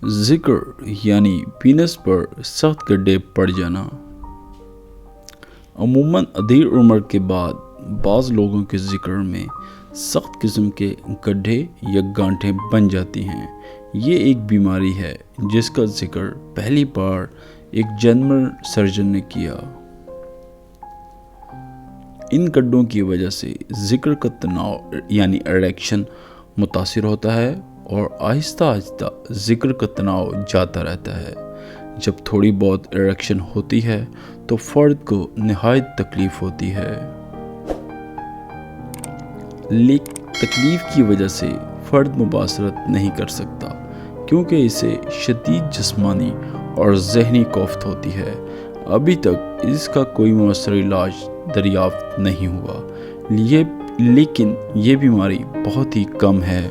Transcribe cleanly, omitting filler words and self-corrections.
ذکر یعنی پینس پر سخت گڈھے پڑ جانا۔ عموماً ادھیر عمر کے بعد بعض لوگوں کے ذکر میں سخت قسم کے گڈھے یا گانٹھیں بن جاتی ہیں۔ یہ ایک بیماری ہے جس کا ذکر پہلی بار ایک جنرل سرجن نے کیا۔ ان گڈھوں کی وجہ سے ذکر کا تناؤ یعنی اریکشن متاثر ہوتا ہے اور آہستہ آہستہ ذکر کا تناؤ جاتا رہتا ہے۔ جب تھوڑی بہت اریکشن ہوتی ہے تو فرد کو نہایت تکلیف ہوتی ہے، لیکن تکلیف کی وجہ سے فرد مباشرت نہیں کر سکتا کیونکہ اسے شدید جسمانی اور ذہنی کوفت ہوتی ہے۔ ابھی تک اس کا کوئی مؤثر علاج دریافت نہیں ہوا، لیکن یہ بیماری بہت ہی کم ہے۔